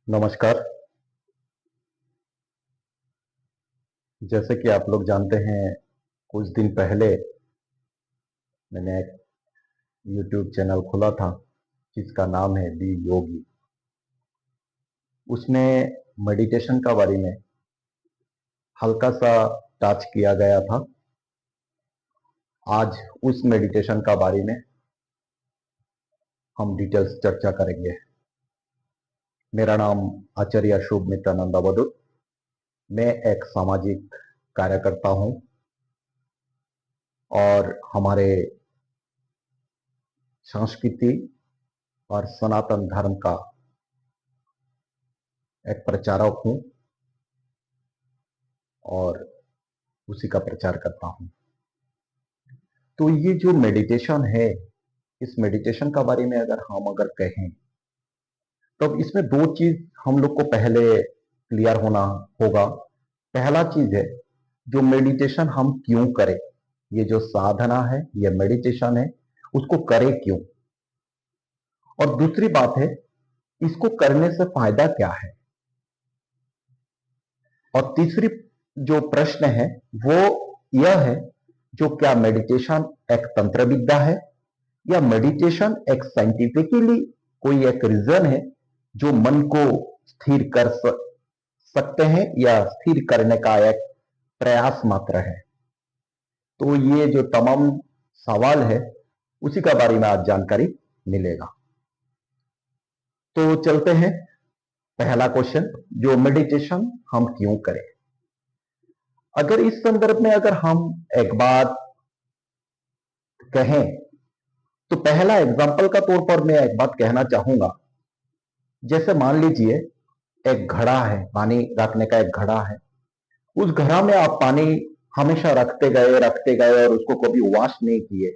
नमस्कार। जैसे कि आप लोग जानते हैं, कुछ दिन पहले मैंने एक यूट्यूब चैनल खोला था जिसका नाम है दी योगी। उसमें मेडिटेशन का बारे में हल्का सा टच किया गया था। आज उस मेडिटेशन का बारे में हम डिटेल्स चर्चा करेंगे। मेरा नाम आचार्य शुभ मित्रानंद अवधूत। मैं एक सामाजिक कार्यकर्ता हूं और हमारे संस्कृति और सनातन धर्म का एक प्रचारक हूं और उसी का प्रचार करता हूं। तो ये जो मेडिटेशन है, इस मेडिटेशन का बारे में अगर कहें तो इसमें दो चीज हम लोग को पहले क्लियर होना होगा। पहला चीज है, जो मेडिटेशन हम क्यों करें, ये जो साधना है, ये मेडिटेशन है, उसको करें क्यों। और दूसरी बात है, इसको करने से फायदा क्या है। और तीसरी जो प्रश्न है वो यह है, जो क्या मेडिटेशन एक तंत्र विद्या है या मेडिटेशन एक साइंटिफिकली कोई एक रीजन है जो मन को स्थिर कर सकते हैं या स्थिर करने का एक प्रयास मात्र है। तो ये जो तमाम सवाल है उसी का बारे में आज जानकारी मिलेगा। तो चलते हैं पहला क्वेश्चन, जो मेडिटेशन हम क्यों करें। अगर इस संदर्भ में अगर हम एक बात कहें तो पहला एग्जाम्पल का तौर पर मैं एक बात कहना चाहूंगा। जैसे मान लीजिए एक घड़ा है, पानी रखने का एक घड़ा है। उस घड़ा में आप पानी हमेशा रखते गए और उसको कभी वॉश नहीं किए,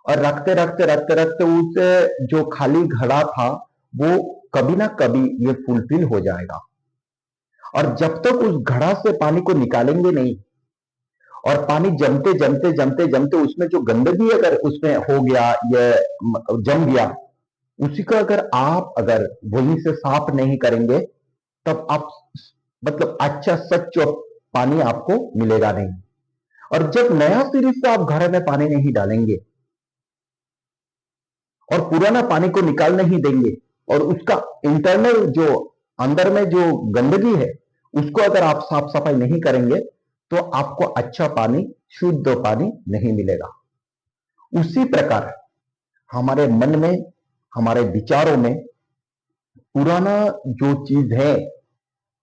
और रखते रखते उस जो खाली घड़ा था वो कभी ना कभी ये फुलफिल हो जाएगा। और जब तक उस घड़ा से पानी को निकालेंगे नहीं और पानी जमते उसमें जो गंदगी अगर उसमें हो गया, ये जम गया, उसी का अगर वहीं से साफ नहीं करेंगे तब आप मतलब अच्छा सच पानी आपको मिलेगा नहीं। और जब नया सिरे से आप घर में पानी नहीं डालेंगे और पुराना पानी को निकाल नहीं देंगे और उसका इंटरनल जो अंदर में जो गंदगी है उसको अगर आप साफ सफाई नहीं करेंगे तो आपको अच्छा पानी, शुद्ध पानी नहीं मिलेगा। उसी प्रकार हमारे मन में, हमारे विचारों में पुराना जो चीज है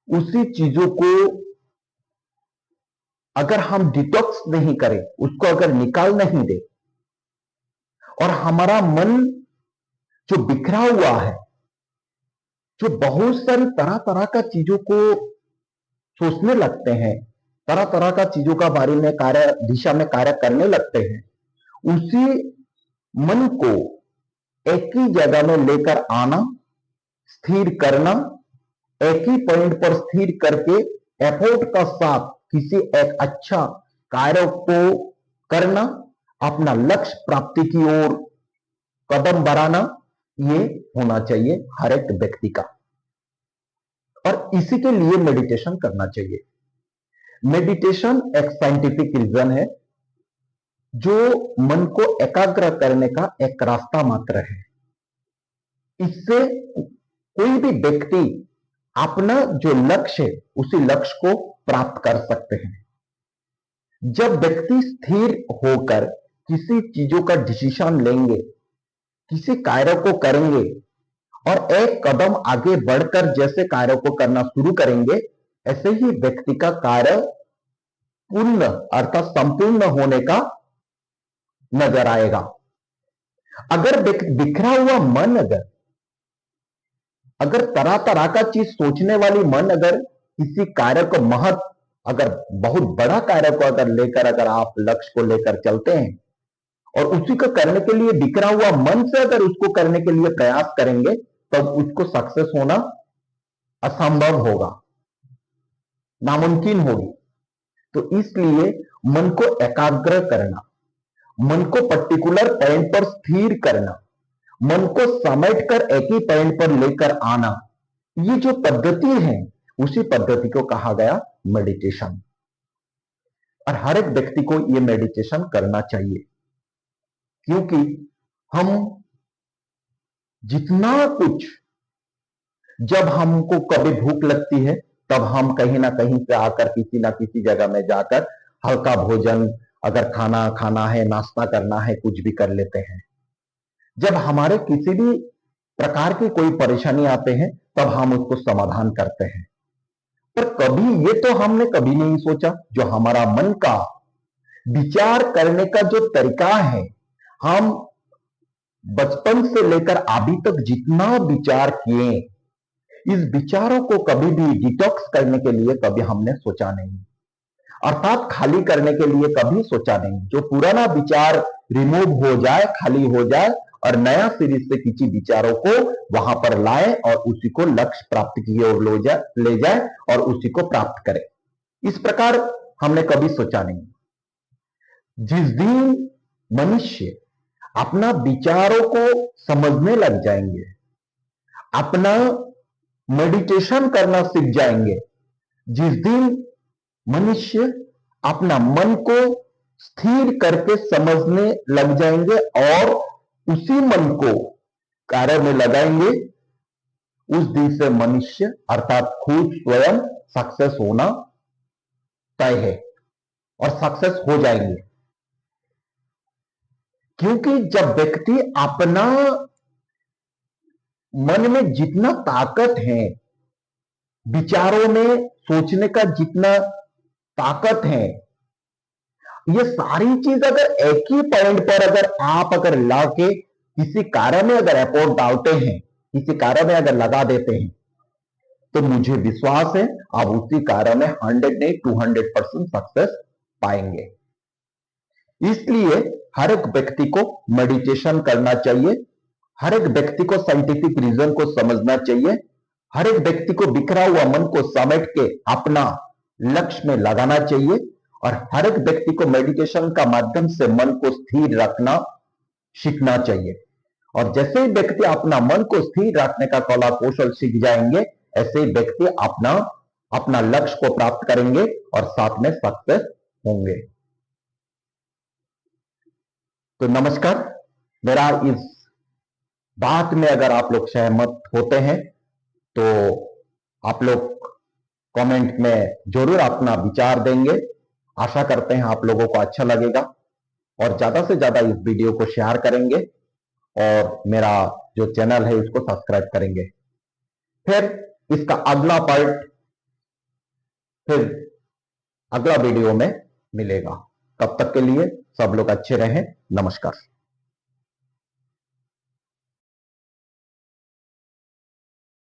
उसी चीजों को अगर हम डिटॉक्स नहीं करें, उसको अगर निकाल नहीं दे और हमारा मन जो बिखरा हुआ है, जो बहुत सारी तरह तरह का चीजों को सोचने लगते हैं, तरह तरह का चीजों का बारे में कार्य दिशा में कार्य करने लगते हैं, उसी मन को एक ही जगह में लेकर आना, स्थिर करना, एक ही पॉइंट पर स्थिर करके एफर्ट का साथ किसी एक अच्छा कार्य को करना, अपना लक्ष्य प्राप्ति की ओर कदम बढ़ाना, ये होना चाहिए हर एक व्यक्ति का। और इसी के लिए मेडिटेशन करना चाहिए। मेडिटेशन एक साइंटिफिक रीजन है जो मन को एकाग्र करने का एक रास्ता मात्र है। इससे कोई भी व्यक्ति अपना जो लक्ष्य है उसी लक्ष्य को प्राप्त कर सकते हैं। जब व्यक्ति स्थिर होकर किसी चीजों का डिसीजन लेंगे, किसी कार्य को करेंगे और एक कदम आगे बढ़कर जैसे कार्य को करना शुरू करेंगे, ऐसे ही व्यक्ति का कार्य पूर्ण अर्थात संपूर्ण होने का नजर आएगा। अगर बिखरा हुआ मन, अगर तरह तरह का चीज सोचने वाली मन अगर किसी कार्य को अगर बहुत बड़ा कार्य को अगर लेकर अगर आप लक्ष्य को लेकर चलते हैं और उसी को करने के लिए बिखरा हुआ मन से अगर उसको करने के लिए प्रयास करेंगे तब उसको सक्सेस होना असंभव होगा, नामुमकिन होगी। तो इसलिए मन को एकाग्र करना, मन को पर्टिकुलर पॉइंट पर स्थिर करना, मन को समेट कर एक ही पॉइंट पर लेकर आना, ये जो पद्धति है उसी पद्धति को कहा गया मेडिटेशन। और हर एक व्यक्ति को ये मेडिटेशन करना चाहिए, क्योंकि हम जितना कुछ, जब हमको कभी भूख लगती है तब हम कहीं ना कहीं से आकर किसी ना किसी जगह में जाकर हल्का भोजन, अगर खाना खाना है, नाश्ता करना है, कुछ भी कर लेते हैं। जब हमारे किसी भी प्रकार की कोई परेशानी आते हैं तब हम उसको समाधान करते हैं। पर कभी ये तो हमने कभी नहीं सोचा, जो हमारा मन का विचार करने का जो तरीका है, हम बचपन से लेकर अभी तक जितना विचार किए, इस विचारों को कभी भी डिटॉक्स करने के लिए कभी हमने सोचा नहीं, अर्थात खाली करने के लिए कभी सोचा नहीं। जो पुराना विचार रिमूव हो जाए, खाली हो जाए, और नया सिरे से किसी विचारों को वहां पर लाए और उसी को लक्ष्य प्राप्ति की ओर ले जाए और उसी को प्राप्त करें, इस प्रकार हमने कभी सोचा नहीं। जिस दिन मनुष्य अपना विचारों को समझने लग जाएंगे, अपना मेडिटेशन करना सीख जाएंगे, जिस दिन मनुष्य अपना मन को स्थिर करके समझने लग जाएंगे और उसी मन को कार्य में लगाएंगे, उस दिन से मनुष्य अर्थात खुद स्वयं सक्सेस होना तय है और सक्सेस हो जाएंगे। क्योंकि जब व्यक्ति अपना मन में जितना ताकत है, विचारों में सोचने का जितना ताकत है, ये सारी चीज अगर एक ही पॉइंट पर अगर लाके किसी कार्य में अगर एफर्ट डालते हैं, किसी कार्य में अगर लगा देते हैं, तो मुझे विश्वास है आप उसी कार्य में 100 नहीं 200% सक्सेस पाएंगे। इसलिए हर एक व्यक्ति को मेडिटेशन करना चाहिए, हर एक व्यक्ति को साइंटिफिक रीजन को समझना चाहिए, हर एक व्यक्ति को बिखरा हुआ मन को समेट के अपना लक्ष्य में लगाना चाहिए, और हर एक व्यक्ति को मेडिटेशन का माध्यम से मन को स्थिर रखना सीखना चाहिए। और जैसे ही व्यक्ति अपना मन को स्थिर रखने का कला कौशल सीख जाएंगे, ऐसे ही व्यक्ति अपना लक्ष्य को प्राप्त करेंगे और साथ में सक्सेस होंगे। तो नमस्कार, मेरा इस बात में अगर आप लोग सहमत होते हैं तो आप लोग कमेंट में जरूर अपना विचार देंगे। आशा करते हैं आप लोगों को अच्छा लगेगा और ज्यादा से ज्यादा इस वीडियो को शेयर करेंगे और मेरा जो चैनल है उसको सब्सक्राइब करेंगे। फिर इसका अगला पार्ट फिर अगला वीडियो में मिलेगा। तब तक के लिए सब लोग अच्छे रहें। नमस्कार।